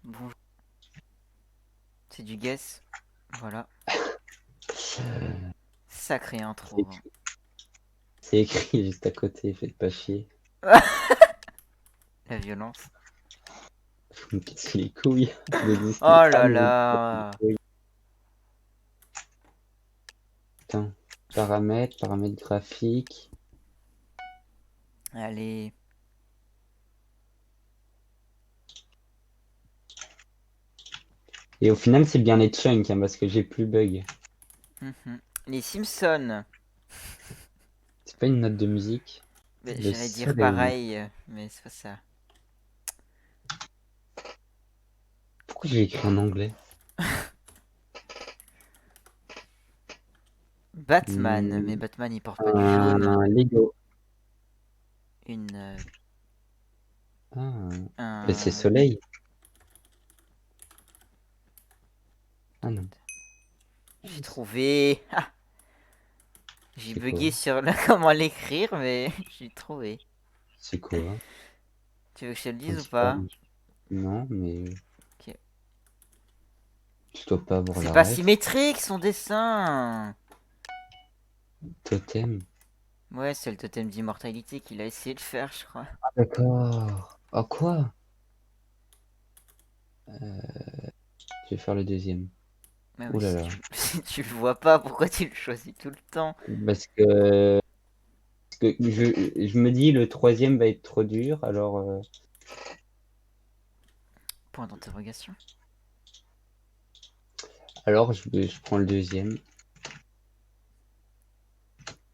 Bon, c'est du guess. Voilà. Sacré C'est intro. écrit, c'est écrit juste à côté, faites pas chier. La violence. Vous me cassez les couilles de Disney. Oh Ah, là mais vous me cassez les là. couilles. Putain. Paramètres graphiques. Allez. Et au final, c'est bien les chunks, hein, parce que j'ai plus bug. Les Simpsons. C'est pas une note de musique. Le J'allais dire soleil. pareil, mais c'est pas ça. Pourquoi j'ai écrit en anglais? Batman. Mais Hmm, Batman il porte pas du jaune. un Lego. Une. Ah. Mais c'est Un. soleil. Ah non. J'ai trouvé. Ah, j'ai C'est quoi? bugué sur comment l'écrire, mais j'ai trouvé. C'est quoi? Tu veux que je te le Un dise ou pas? sperme. Non, mais Ok. tu dois pas avoir C'est la pas ref. symétrique son dessin. Totem. Ouais, c'est le totem d'immortalité qu'il a essayé de faire, je crois. Ah, d'accord. Ah, quoi? Je vais faire le deuxième. Mais Ouh oui, là si là. tu, si tu le vois pas, pourquoi tu le choisis tout le temps? Parce que je me dis le troisième va être trop dur, alors Point d'interrogation. je prends le deuxième.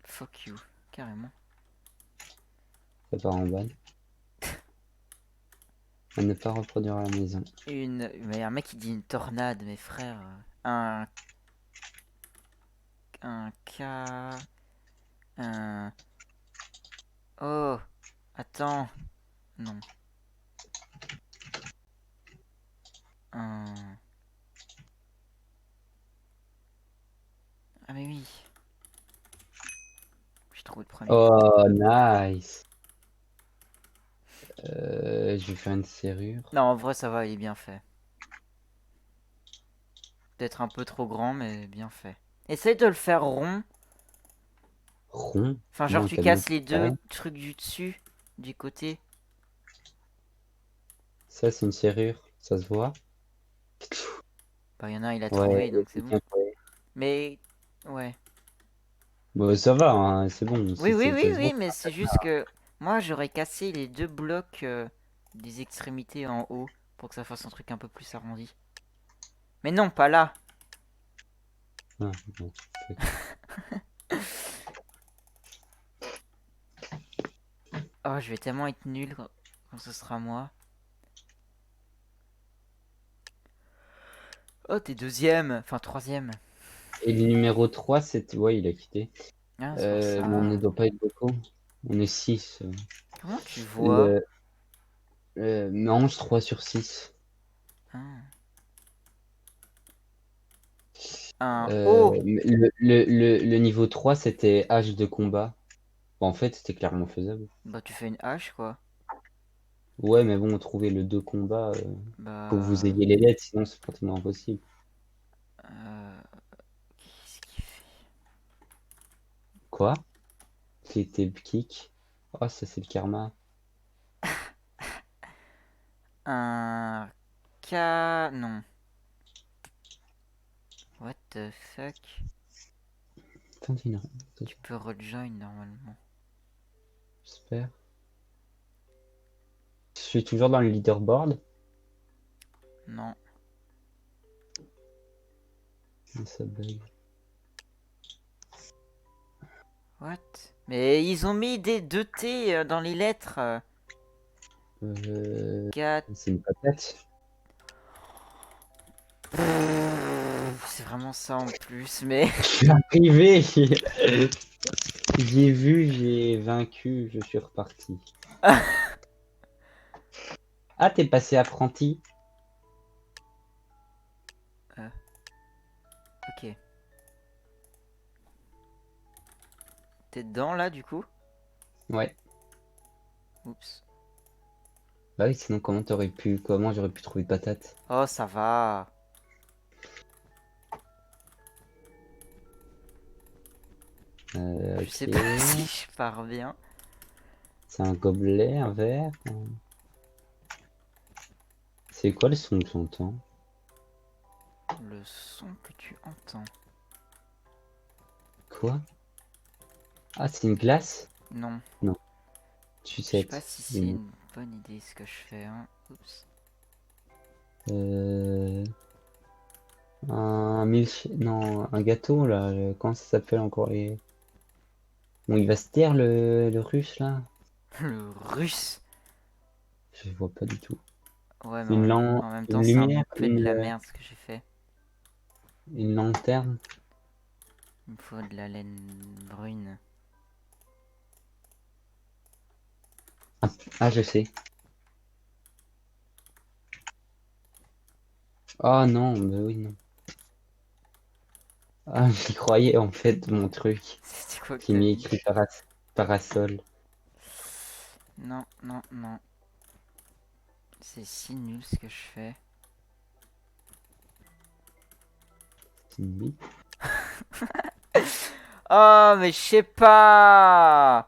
Fuck you, carrément. Ça part en balle. À ne pas reproduire à la maison. Mais un mec qui dit une tornade, mes frères. Un. Un K. Un. Oh, attends. Non. Un. Ah, mais oui. J'ai trouvé le premier. Oh, nice. Je vais faire une serrure. Non, en vrai, ça va, il est bien fait. Peut-être un peu trop grand, mais bien fait. Essaye de le faire rond. Rond. Enfin, genre, Non, tu tellement casses les carré. deux trucs du dessus, du côté. Ça, c'est une serrure. Ça se voit. Bah, il y en a un, il a Ouais, trouvé, donc c'est c'est bon. bien fait. Mais, ouais. Bon, ça va, hein, c'est bon. Oui, oui, oui, Ça se voit. oui, mais c'est juste que moi, j'aurais cassé les deux blocs des extrémités en haut pour que ça fasse un truc un peu plus arrondi. Mais non, pas là. Ah, bon, Oh, je vais tellement être nul quand ce sera moi. Oh, t'es deuxième, enfin troisième. Et le numéro 3 c'était... Ouais, il a quitté. Ah, c'est pour Mais on ne ça. doit pas être beaucoup. On est 6. Comment tu vois? Le... Mange 3 sur 6. Ah. Un O. Le niveau 3 c'était H de combat. Bon, en fait, c'était clairement faisable. Bah, tu fais une hache, quoi. Ouais, mais bon, trouver le 2 combat, faut que vous Bah. ayez les lettres, sinon c'est pratiquement impossible. Euh, Qu'est-ce qu'il fait? Quoi? C'était kick. Oh, ça c'est le karma. Un K. Non. What the fuck? Fin d'une Tu peux rejoin normalement. j'espère. Je suis toujours dans le leaderboard. Non. Ah, ça bug. What? Mais ils ont mis des 2 T dans les lettres. Euh, 4. c'est une patate. C'est vraiment ça en plus, mais. Je suis arrivé. J'ai vu, j'ai vaincu, je suis reparti. Ah, t'es passé apprenti? Ok. T'es dedans là du coup? Ouais. Oups. Bah oui, sinon comment j'aurais pu trouver de patates? Oh, ça va. Je sais Ok. pas si je pars bien. C'est un gobelet, un verre. C'est quoi le son que j'entends? Le son que tu entends. Quoi? Ah, c'est une glace? Non. Non, Je sais pas sucette. si c'est une bonne idée ce que je fais, hein. Oups. Euh, Non, un gâteau là. Comment ça s'appelle encore les. Bon, il va se taire le russe là. Le russe. Je vois pas du tout. Ouais, mais en même temps, Une c'est un lumière, peu de la merde ce que j'ai fait. une lanterne. Il me faut de la laine brune. Ah, je sais. Ah non, mais oui, non. Ah, j'y croyais en fait, mon truc. C'était quoi que Qui t'as m'y dit? écrit parasol. Non, non, non. C'est si nul ce que je fais. C'est une bite. Oh, mais je sais pas.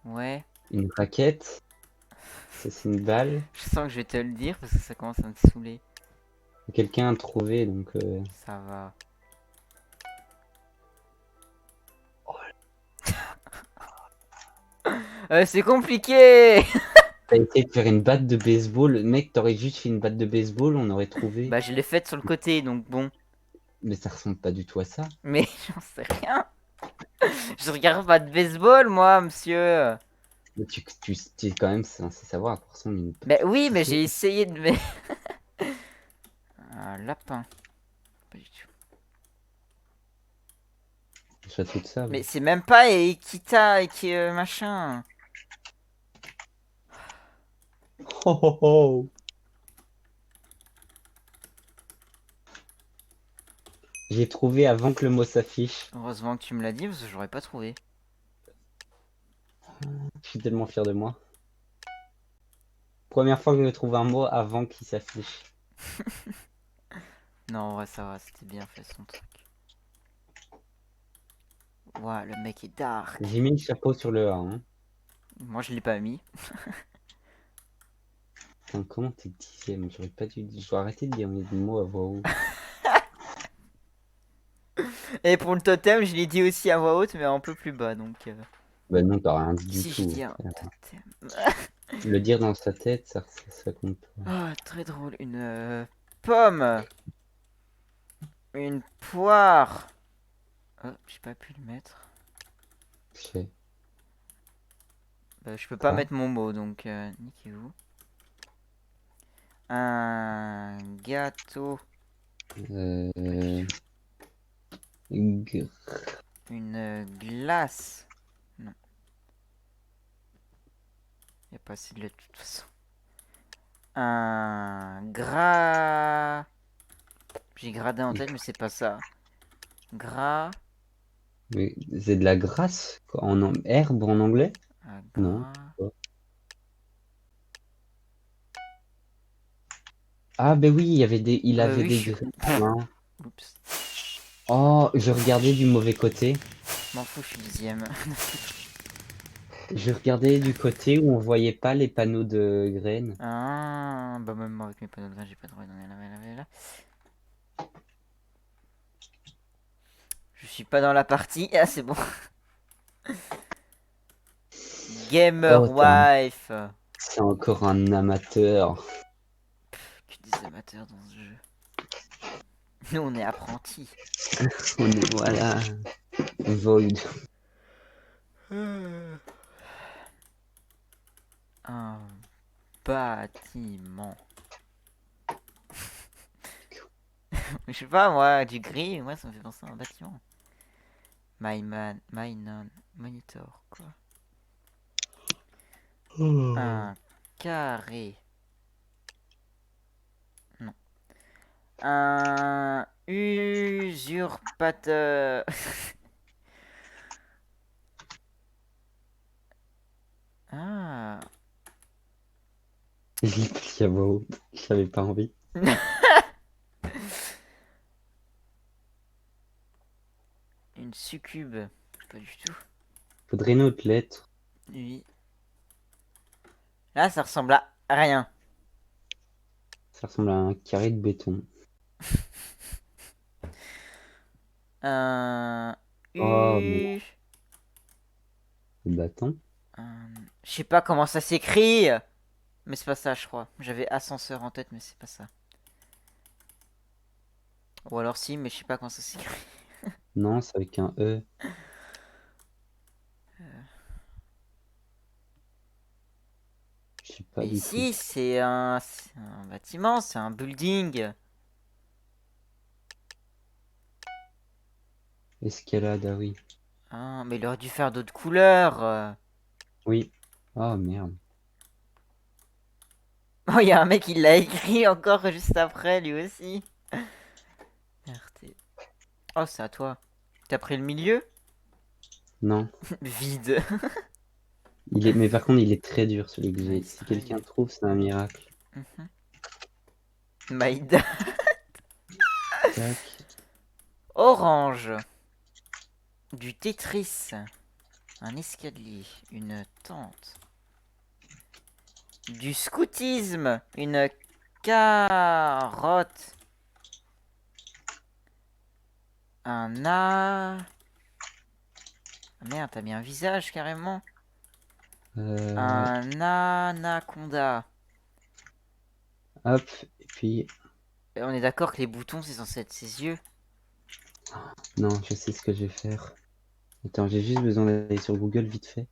Ouais. Une raquette. Ça, c'est une balle. Je sens que je vais te le dire parce que ça commence à me saouler. Quelqu'un a trouvé, donc. Ça va. C'est compliqué. T'as essayé de faire une batte de baseball. Mec, t'aurais juste fait une batte de baseball, on aurait trouvé. Bah, je l'ai faite sur le côté, donc bon. Mais ça ressemble pas du tout à ça. Mais j'en sais rien. Je regarde pas de baseball, moi, monsieur. Mais tu es quand même censé savoir à quoi ressemble une Bah batte oui, de mais j'ai baseball. essayé de mettre un lapin. Pas du tout. Château de Mais sable. c'est même pas Ekita qui machin. Oh oh oh. J'ai trouvé avant que le mot s'affiche. Heureusement que tu me l'as dit parce que j'aurais pas trouvé. Je suis tellement fier de moi. Première fois que je trouve un mot avant qu'il s'affiche. Non, en vrai, ça va, c'était bien fait son truc. Ouah, le mec est dark. J'ai mis le chapeau sur le A. Hein. Moi, je l'ai pas mis. Putain, comment t'es dixième? J'aurais pas dû. Je dois arrêter de dire mes mots à voix haute. Et pour le totem, je l'ai dit aussi à voix haute, mais un peu plus bas, donc... Bah non, t'as rien dit du Si j'ai tout. dit un totem... Le dire dans sa tête, ça compte pas. Ah, très drôle. Une pomme. Une poire. Oh, j'ai pas pu le mettre. Je sais. Bah, je peux pas Quoi? mettre mon mot, donc niquez-vous. Un gâteau. Pas du Euh... tout. g- Une glace. Non. Y a pas assez de lait de toute façon. Un gras. J'ai gradé en tête, mais c'est pas ça. Gras. Mais c'est de la grasse quoi, herbe en anglais? Un Non. gras. Ah ben oui, il avait Oui, je des suis. graines. Hein. Oups. Oh, je regardais du mauvais côté. M'en fous, je suis dixième. Je regardais du côté où on voyait pas les panneaux de graines. Ah, bah même moi avec mes panneaux de vin, j'ai pas trouvé. Là. Je suis pas dans la partie. Ah, c'est bon. Gamer Oh, Wife. c'est encore un amateur. Que des amateurs dans ce jeu. Nous, on est apprentis. Voilà. Void. Un bâtiment. Je sais pas, moi, du gris, moi, ça me fait penser à un bâtiment. My non, monitor, quoi. Un carré. Non. Un usurpateur. Ah. J'ai pris à voix haute. J'avais pas envie. Une succube. Pas du tout. Faudrait une autre lettre. Oui. Là, ça ressemble à rien. Ça ressemble à un carré de béton. Un Oh, mais U. le bâton. Je sais pas comment ça s'écrit. Mais c'est pas ça, je crois. J'avais ascenseur en tête, mais c'est pas ça. Ou alors si, mais je sais pas comment ça s'écrit. Non, c'est avec un E. Je sais pas Mais du tout. ici, c'est un bâtiment, c'est un building. Escalade, ah oui. Ah, mais il aurait dû faire d'autres couleurs. Oui. Oh merde. Oh, il y a un mec qui l'a écrit encore juste après, lui aussi. RT. Oh, c'est à toi. T'as pris le milieu? Non. Vide. Mais par contre, il est très dur celui que j'ai. Nice Si try. quelqu'un trouve, c'est un miracle. Mhm. Maïda. Tac. Orange. Du Tetris. Un escalier. Une tente. Du scoutisme. Une carotte. Un a... Ah, merde, t'as mis un visage carrément. Ouais. Un anaconda. Hop. Et puis. Et on est d'accord que les boutons, c'est censé être ses yeux. Non, je sais ce que je vais faire. Attends, j'ai juste besoin d'aller sur Google vite fait.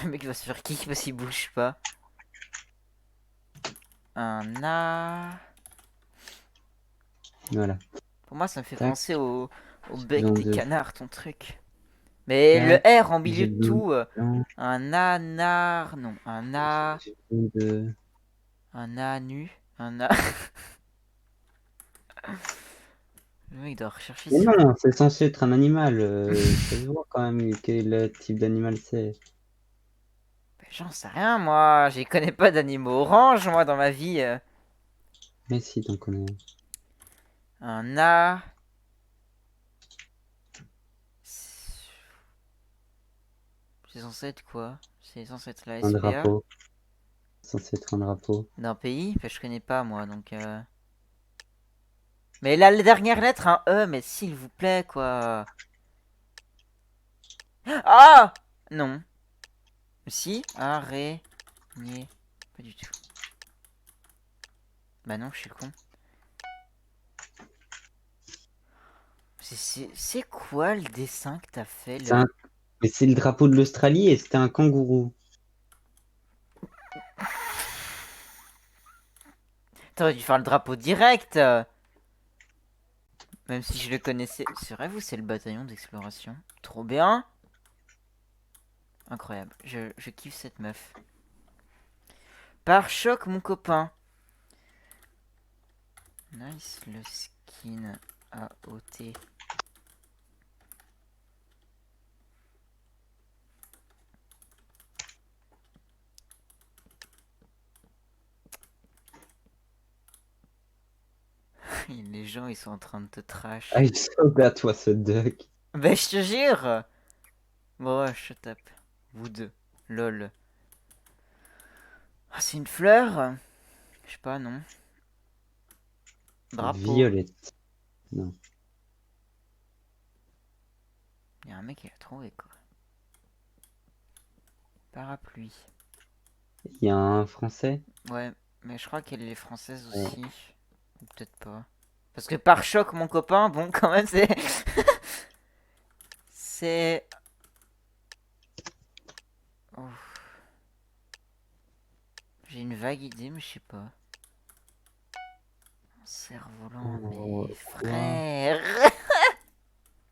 Le mec va se faire kick parce qu'il bouge pas. Un a... Voilà. Pour moi, ça me fait Tac. penser au J'ai bec besoin des de. canards, ton truc. Mais le Tac. R en milieu J'ai de besoin de tout. blanc. Un nanar... Non, un a... J'ai besoin de. Un anu. Un a... Le mec doit rechercher Mais sur... non, c'est censé être un animal. Ça se voit quand même quel type d'animal c'est. J'en sais rien, moi. J'y connais pas d'animaux orange, moi, dans ma vie. Mais si, t'en connais. Un a... C'est censé être quoi? C'est censé être la Un SPA drapeau. C'est censé être un drapeau. d'un pays? Enfin, je connais pas, moi, donc... Mais la dernière lettre, un E, mais s'il vous plaît, quoi. Ah! Non. Si? Araignée. Pas du tout. Bah non, je suis con. C'est quoi le dessin que t'as fait, C'est là? un- Mais c'est le drapeau de l'Australie et c'était un kangourou. T'aurais dû faire le drapeau direct! Même si je le connaissais. C'est vrai, vous, c'est le bataillon d'exploration. Trop bien! Incroyable. Je kiffe cette meuf. Par choc, mon copain. Nice, le skin AOT. Les gens, ils sont en train de te trash. I so bad was a duck. Bah, je te jure! Bon, ouais, je tape. Vous deux. Lol. Ah, c'est une fleur? Je sais pas, non. Drapeau. Violette. Non. Il y a un mec qui l'a trouvé, quoi. Parapluie. Il y a un français. Ouais, mais je crois qu'elle est française Ouais. aussi. Ou peut-être pas. Parce que par choc, mon copain, bon, quand même, c'est. C'est. Oh. J'ai une vague idée, mais je sais pas. Cerf-volant, Oh, mais quoi? frère!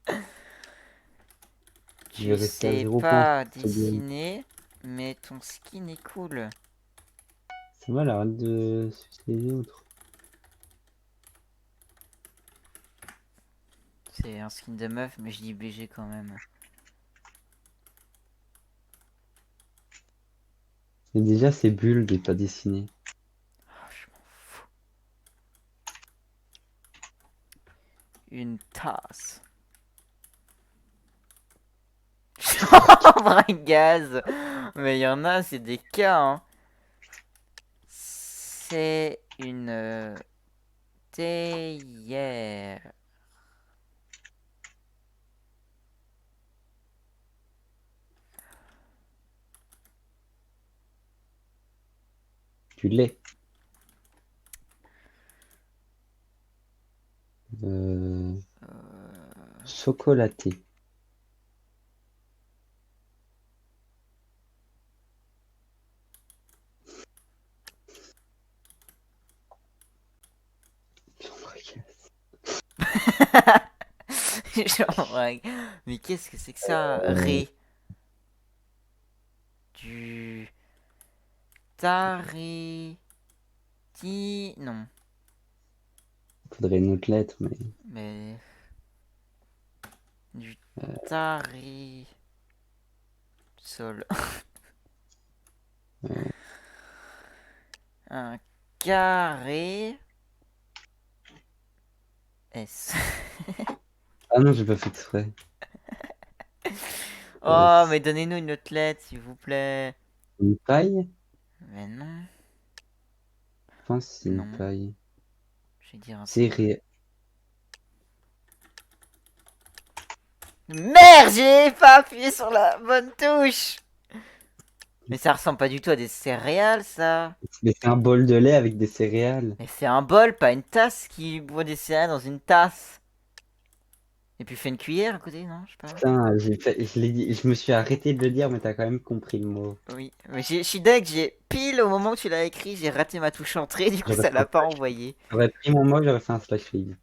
Je vais Tu rester à sais 0 points pas sur ce game. dessiner, mais ton skin est cool. Ça va, là, arrête de sucer les autres. C'est un skin de meuf, mais je dis BG quand même. Et déjà, c'est Bulle n'est pas dessiné. Ah, je m'en fous. Une tasse. Chambre à gaz. Mais il y en a, c'est des cas, hein. C'est une théière. Du lait. Euh, chocolaté. Chambre à gaz. Chambre à... Mais qu'est-ce que c'est que ça? Euh, Ré. Du... Tari... Non. faudrait une autre lettre, mais Mais... Du tari... Sol. euh, Un carré... S. ah non, j'ai pas fait exprès. Oh, mais donnez-nous une autre lettre, s'il vous plaît. Une paille? Mais non. Je pense que c'est une Non. paille. Je vais dire un truc. Céré... Merde, j'ai pas appuyé sur la bonne touche. Mais ça ressemble pas du tout à des céréales, ça. Mais c'est un bol de lait avec des céréales. Mais c'est un bol, pas une tasse qui boit des céréales dans une tasse. Et puis fait une cuillère à côté, non? Je sais pas. Putain, je l'ai dit, je me suis arrêté de le dire, mais t'as quand même compris le mot. Oui. Mais je suis deg, j'ai pile au moment où tu l'as écrit, j'ai raté ma touche entrée, du coup J'aurais ça fait l'a un pas slash. envoyé. J'aurais pris mon mot, j'aurais fait un slash feed.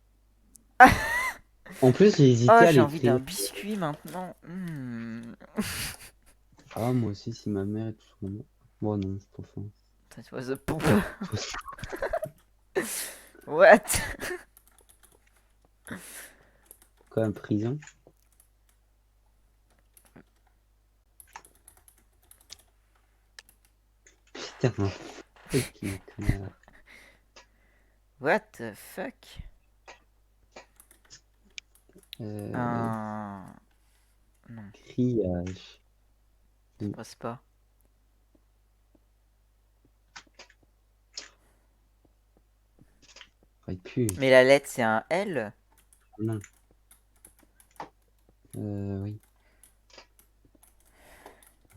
En plus, j'ai Oh, hésité à j'ai envie d'un l'écrire. biscuit maintenant. Ah, moi aussi, si ma mère est toujours moi. Bon, non, c'est trop fin. That was a poop. What? Quoi, en prison? Putain, fucking connard. What the fuck? Euh, Un... Non, criage. ça passe pas. Aurait pu. Mais la lettre c'est un L? Non. Oui.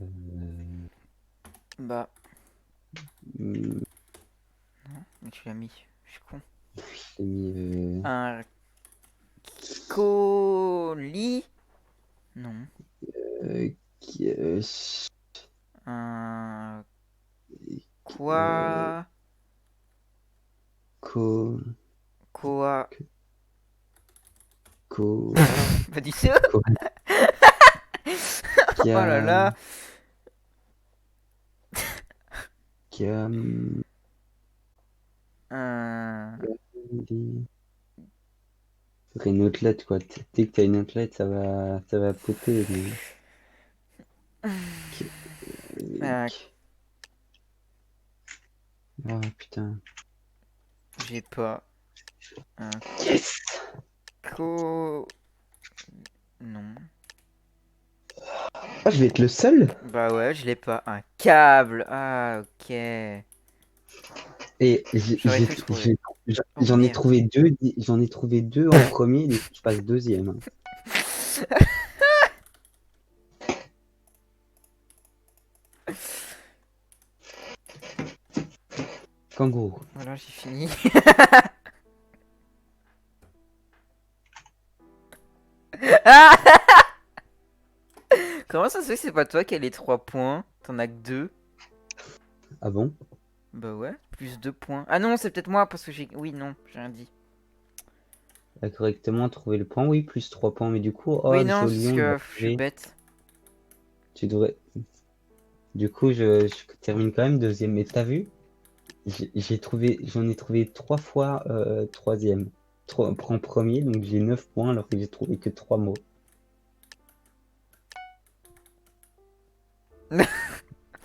Euh, Bah, hmm, mais tu l'as mis. Je suis con. j'ai mis. Un colis? Non. Qui, Un euh, quoi? co, Quoi? co, Pas du tout. co, Oh là là. cam, Un... faudrait une autre lettre, quoi. Dès que t'as une autre lettre, ça va popper, mais. un... Ah, putain. J'ai pas. Un Yes! co... Non. Ah, je vais être le seul? Bah ouais, je l'ai pas. Un câble. Ah, ok. Et J'aurais pu le trouver. Oh j'en ai merde. trouvé deux, j'en ai trouvé deux en premier, et je passe deuxième, hein. Kangourou. Voilà, j'ai fini. Ah, comment ça se fait que c'est pas toi qui as les 3 points? T'en as que 2. Ah bon? Bah ouais, plus 2 points. Ah non, c'est peut-être moi parce que j'ai... Oui, non, j'ai rien dit. A correctement trouvé le point, oui, plus 3 points, mais du coup, Oui, oh, non, c'est parce Jolion, il a que je suis trouvé. bête. Tu devrais. Du coup, je termine quand même deuxième. Mais t'as vu? J'en ai trouvé 3 fois troisième. En premier, donc j'ai 9 points alors que j'ai trouvé que 3 mots.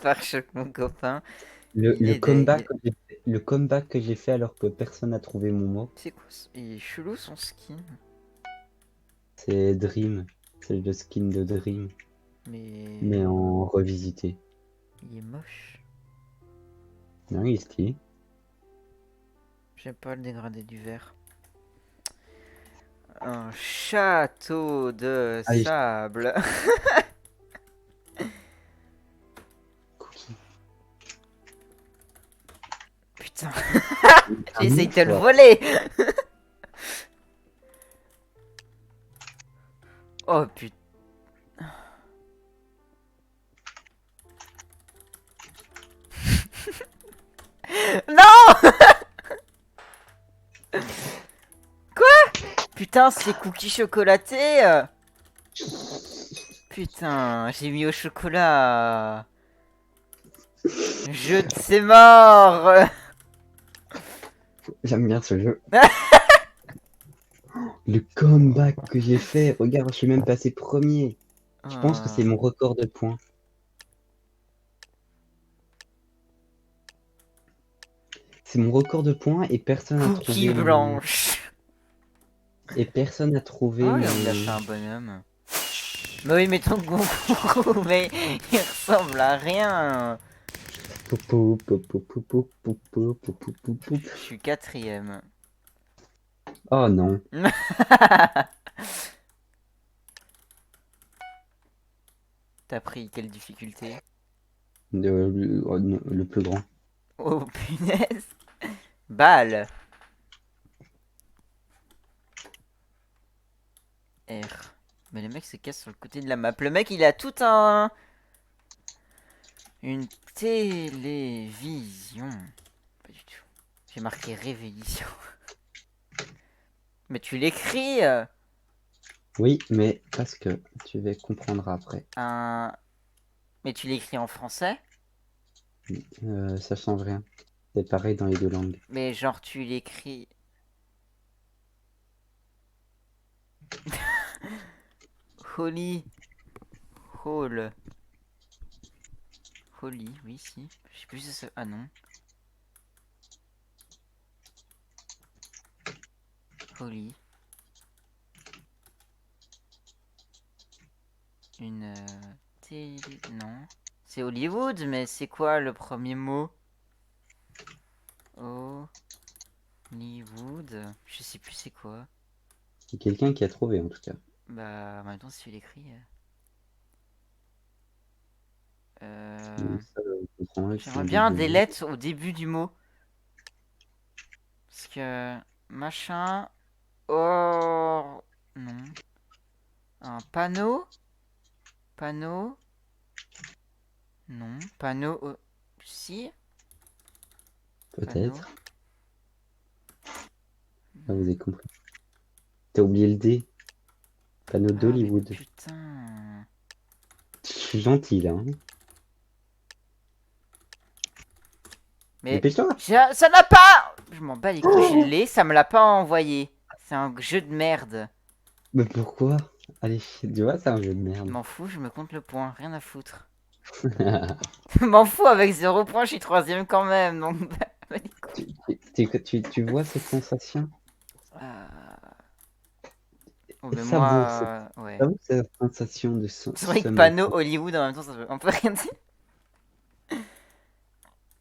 pare-choc, mon copain. Le, Il le est deg. comeback, le comeback que j'ai fait alors que personne n'a trouvé mon mot, C'est quoi il est chelou son skin. c'est Dream. C'est le skin de Dream, Mais mais en revisité. il est moche. Non, il est stylé. J'aime pas le dégradé du vert. Un château de Allez, sable. Cookie. Putain, Un j'essaye de te le mouchoir. voler. Oh putain. Non. Putain, c'est cookies chocolatés. Putain, j'ai mis au chocolat. C'est mort. J'aime bien ce jeu. Le comeback que j'ai fait, regarde, je suis même passé premier. Je pense que c'est mon record de points. C'est mon record de points et personne n'a Cookie trouvé mon... blanche. Et personne n'a trouvé Oh, mon... il a fait un bonhomme. Bah oui, mais ton Goku, mais il ressemble à rien. Poupou, poupou, poupou, poupou, poupou, poupou. Je suis quatrième. Oh non. T'as pris quelle difficulté? Oh non, le plus grand. Oh punaise. Balle. R. Mais le mec se casse sur le côté de la map. Le mec, il a tout un... Une télévision. Pas du tout. J'ai marqué révélition. Mais tu l'écris Oui, mais parce que tu vas comprendre après. un... Mais tu l'écris en français? Ça change rien. C'est pareil dans les deux langues. Mais genre tu l'écris... Holy. Hall. Holy, oui, si. Je sais plus si ça... Ah non. Holy. Une télé... Non. C'est Hollywood, mais c'est quoi le premier mot? Hollywood. Je sais plus c'est quoi. C'est quelqu'un qui a trouvé en tout cas. Bah, en même temps, si tu l'écris... Donc ça, je comprendrais que c'est J'aimerais un bien double des jeu. lettres au début du mot. Parce que... Machin... Or... Non. Un panneau? Panneau? Non. Panneau... Si. Panneau. Peut-être. Ah, vous avez compris. T'as oublié le D. Panneau Ah, mais d'Hollywood. putain. Je suis gentil là. Hein. Mais... Dépêche-toi. Ça n'a pas... Je m'en bats les couilles, je l'ai, ça me l'a pas envoyé. C'est un jeu de merde. Mais pourquoi? Allez, tu vois, c'est un jeu de Je merde. m'en fous, je me compte le point, rien à foutre. Je m'en fous, avec 0 point, je suis troisième quand même, donc... bah, les couilles. Tu vois cette sensation? Euh, Oh, mais Savoure moi... Ouais. savoure cette sensation de C'est vrai que sommeil. panneau Hollywood, en même temps, ça veut un peu rien dire.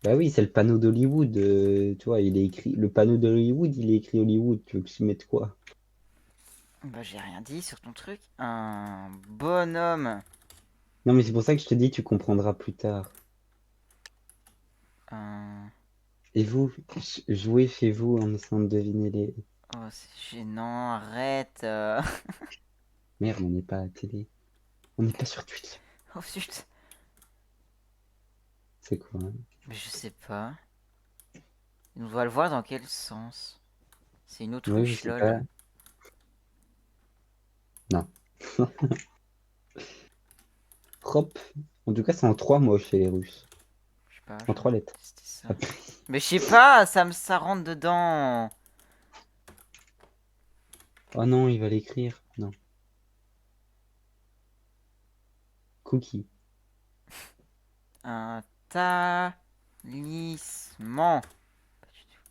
Bah oui, c'est le panneau d'Hollywood. Tu vois, il est écrit. Le panneau d'Hollywood, il est écrit Hollywood. Tu veux que je mette quoi? Bah, j'ai rien dit sur ton truc. Un bonhomme. Non, mais c'est pour ça que je te dis, tu comprendras plus tard. Un... Et vous, jouez chez vous en essayant de deviner les. Oh, c'est gênant, arrête. Merde, on n'est pas à la télé. On n'est pas sur Twitch. Oh, zut. C'est quoi? Hein. Mais je sais pas. On doit le voir dans quel sens. C'est une Ouais, je autruche, sais pas. lol. Non. Hop. En tout cas, c'est en trois mots chez les Russes. Je sais pas, En trois j'aimerais lettres. tester ça. Mais je sais pas, ça rentre dedans. Oh non, il va l'écrire. Non. Cookie. Un Talisman. Pas du tout.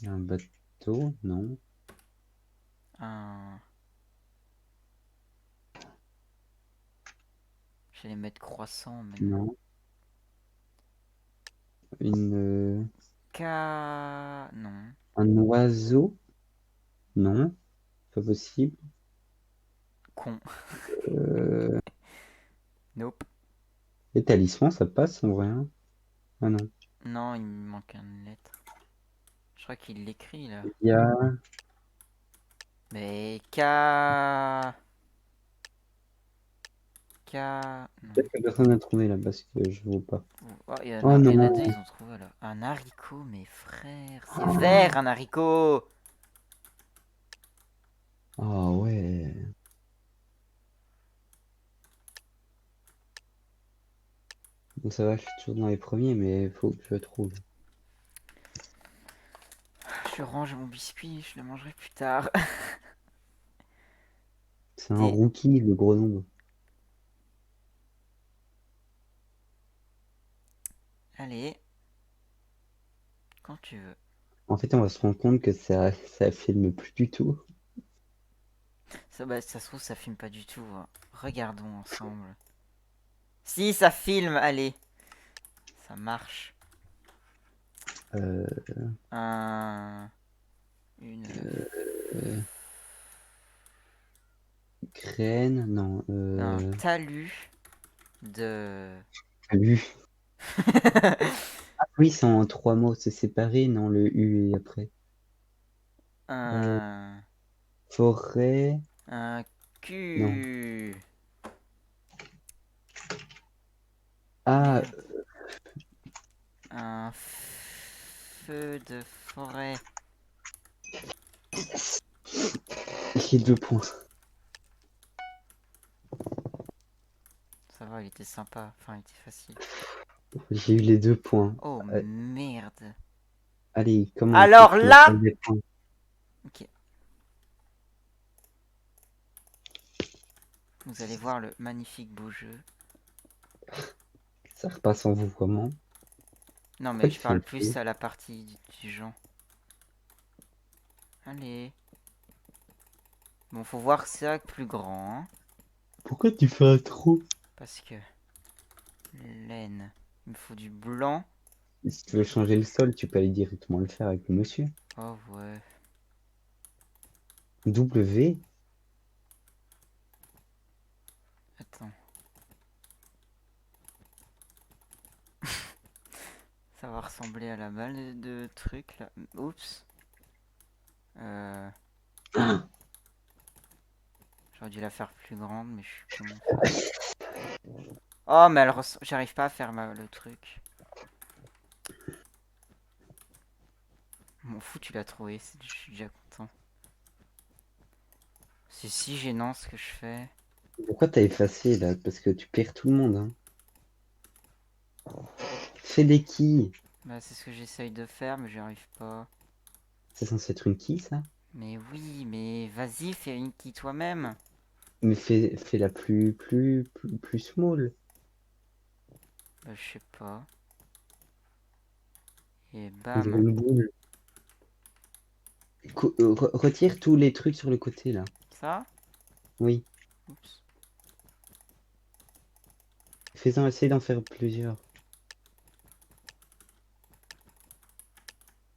Un bateau, non. Un... J'allais mettre croissant, mais non. Non. Une, Non. un oiseau, non. Pas possible. Con. Euh, Nope. les talismans, ça passe en vrai, hein. Ah non. Non, il me manque une lettre. Je crois qu'il l'écrit là. Il y a Mais Non. peut-être que personne n'a trouvé là parce que je vois pas. Oh, Oh il y en a deux, non. ils ont trouvé là. Un haricot, mes frères. C'est vert, un haricot. Ah ouais. Bon, ça va, je suis toujours dans les premiers, mais faut que je le trouve. Je range mon biscuit, je le mangerai plus tard. C'est un Des... rookie, le gros nombre. Allez, quand tu veux. En fait, on va se rendre compte que ça filme plus du tout. Ça, bah, ça se trouve, ça filme pas du tout, hein. Regardons ensemble. Si, ça filme, allez. Ça marche. Euh, Un... Une... euh, graine, non. Un talus de... Lu. Ah oui, c'est en trois mots, c'est séparé, non, le U et après. Euh, un... forêt, Un non. cul... Ah, Merde. Un feu de forêt. j'ai 2 points. Ça va, il était sympa. Enfin, il était facile. J'ai eu les 2 points. Oh Euh, merde. allez, comment faut que Alors tu me là... fasses des points? Ok. Vous allez voir le magnifique beau jeu. Ça repasse en vous comment? Non, Pourquoi mais tu je fais un parle P? plus à la partie du genre. Allez. Bon, faut voir ça plus grand, hein, Pourquoi tu fais un trou? parce que laine. Il me faut du blanc. Si tu veux changer le sol, tu peux aller directement le faire avec le monsieur. Oh ouais. W? Attends. Ça va ressembler à la balle de trucs là. Oups. Euh, J'aurais dû la faire plus grande, mais je suis comment faire. Oh, mais j'arrive pas à faire le truc. M'en fous, tu l'as trouvé. Je suis déjà content. C'est si gênant ce que je fais. Pourquoi t'as effacé là? Parce que tu perds tout le monde, hein. Fais des quilles. Bah, c'est ce que j'essaye de faire, mais j'y arrive pas. C'est censé être une quille, ça? Mais oui, mais vas-y, fais une qui toi-même. Mais fais la plus small. Bah, je sais pas. Et On dirait bam. une boule. Retire tous les trucs sur le côté là. Ça? Oui. Oups. Fais-en, essaye d'en faire plusieurs.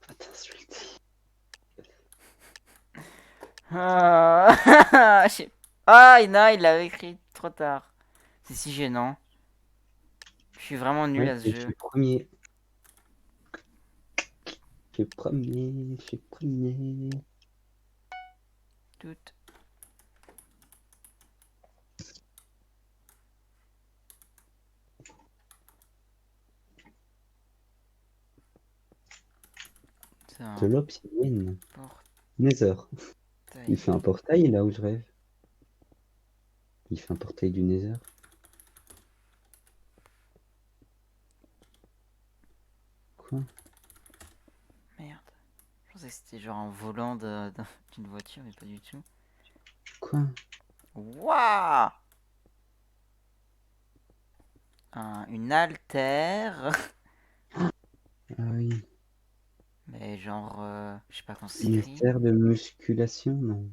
Va t'insulter. Ah, ah, non, il l'avait écrit trop tard. C'est si gênant. Je suis vraiment nul Ouais, à ce je jeu. suis premier. Je suis premier. Je suis premier. Tout. C'est De un l'obsidienne. portail. Nether. Il fait un portail là où je rêve. Il fait un portail du Nether. Quoi? Merde. Je pensais que c'était genre un volant d'une voiture, mais pas du tout. Quoi? Waouh! Une haltère. Ah oui. Mais genre, je sais pas comment ça Une s'écrit. serre de musculation, non.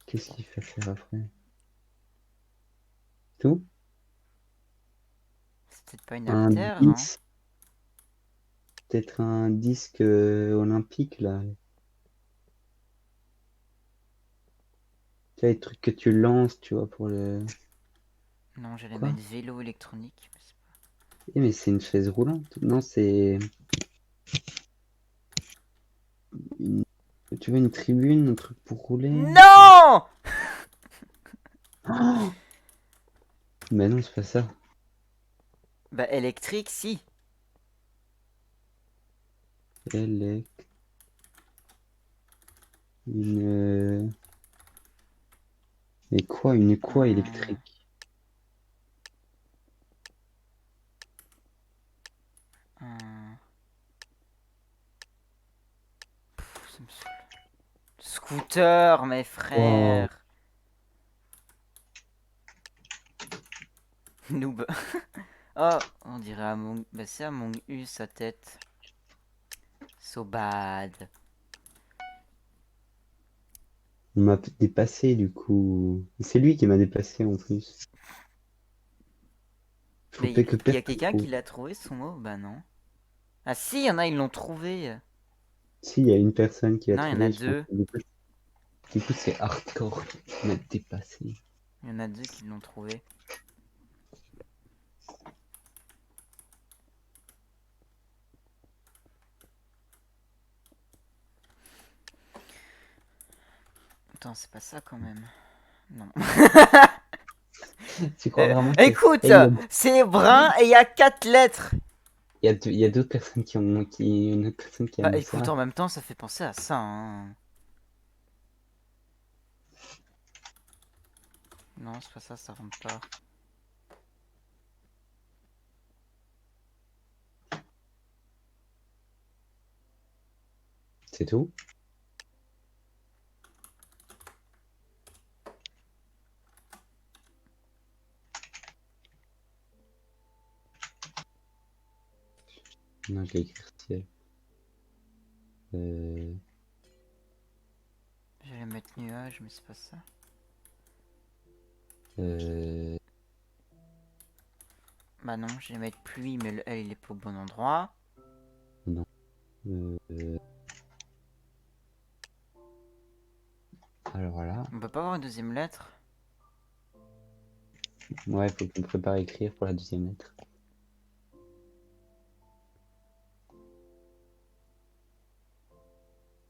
Qu'est-ce qu'il fait faire après? Tout? C'est peut-être pas une Un haltère, hein. disque. Peut-être un disque olympique, là. Tu vois, les trucs que tu lances, tu vois, pour le... Non, j'allais Quoi? mettre vélo électronique. Mais Eh, mais c'est une chaise roulante. Non, c'est... une- Tu vois, une tribune, un truc pour rouler. non. Oh, mais non, c'est pas ça. Bah, électrique, si. Elle est une... Mais quoi? Une quoi Un, électrique? un... Ça me saoule. Scooter, mes Wow. frères. Noob. Oh, on dirait Among... Bah, c'est Among Us, sa tête. So bad. Il m'a dépassé, du coup. C'est lui qui m'a dépassé, en plus. Faut Mais pas que il y a personne quelqu'un qui trouve. l'a trouvé, son mot? Bah non. Ah si, il y en a, ils l'ont trouvé. Si, il y a une personne qui l'a Non, il y en a trouvé, je pense. deux. Du coup, c'est hardcore qui m'a dépassé. Il y en a deux qui l'ont trouvé. Attends, c'est pas ça quand même. Non. Tu crois vraiment que... Écoute, Eh, c'est brun et il y a 4 lettres. il y a d'autres personnes qui ont... Une autre personne qui a Bah mis écoute, ça. en même temps, ça fait penser à ça, hein. Non, c'est pas ça, ça rentre pas. C'est tout? Non, je l'ai écrit ciel. Euh... J'allais mettre nuage, mais c'est pas ça. Euh... Bah non, j'allais mettre pluie, mais le L il est pas au bon endroit. Non. Euh... Alors là... On peut pas avoir une deuxième lettre? Ouais, faut qu'on prépare à écrire pour la deuxième lettre.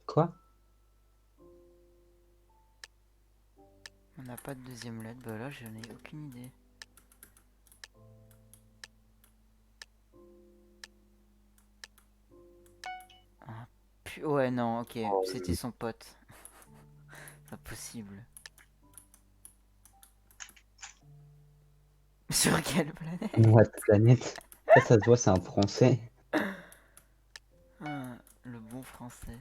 Quoi? On n'a pas de deuxième lettre, bah là j'en ai aucune idée. Ah, ouais, non, ok, c'était son pote. Pas possible. Sur quelle planète? What planète? Ça se voit, c'est un français. Ah, le bon français.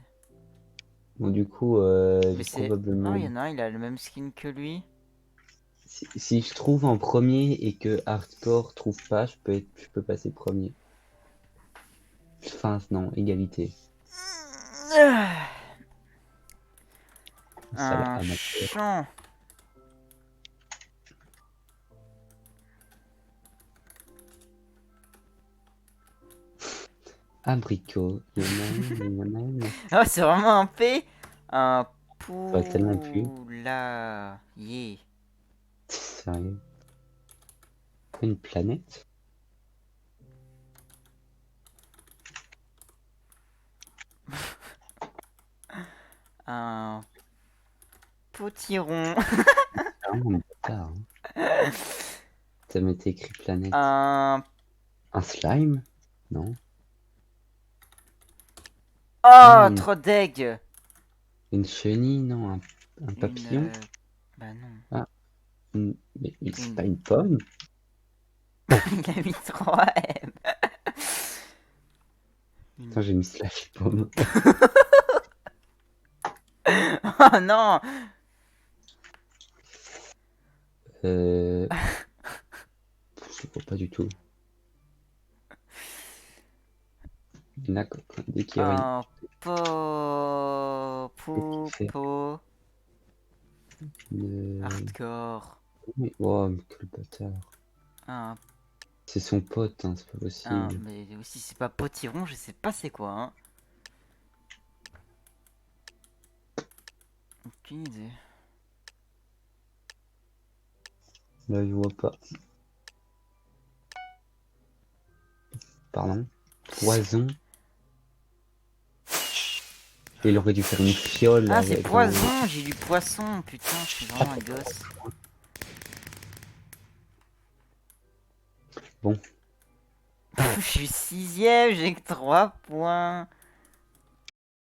Bon, du coup, Mais j'ai c'est... Oh, probablement... il y en a un, il a le même skin que lui. Si je trouve en premier et que hardcore trouve pas, je peux passer premier. Enfin, non, égalité. Sale Un amateur. champ. Abricot. Il y en a une, il y en a une. Ah, c'est vraiment un P. Un J'aurais tellement pu. poulailler. Sérieux. Une planète? Un potiron. C'est vraiment un bâtard, hein. Ça m'était écrit planète. Un... Un slime? Non. Ah, Oh, trop deg. une chenille? Non. Un Une... papillon? Bah non. Ah, mais c'est Une... pas une pomme? Il a mis 3 M. Attends, Une... j'ai mis slash pomme. Oh non. Euh... Je vois pas du tout. D'accord. D'équerry. Un Fait. po Euh... hardcore. Oh, mais quel bâtard. Un, C'est son pote, hein, c'est pas possible. mais aussi c'est pas potiron, je sais pas c'est quoi, hein. Aucune idée. Là, je vois pas. Pardon. Poison. Il aurait dû faire une fiole Ah, c'est avec dans. poison, j'ai du poisson, putain, je suis vraiment un gosse. Bon. Je suis sixième, j'ai que 3 points.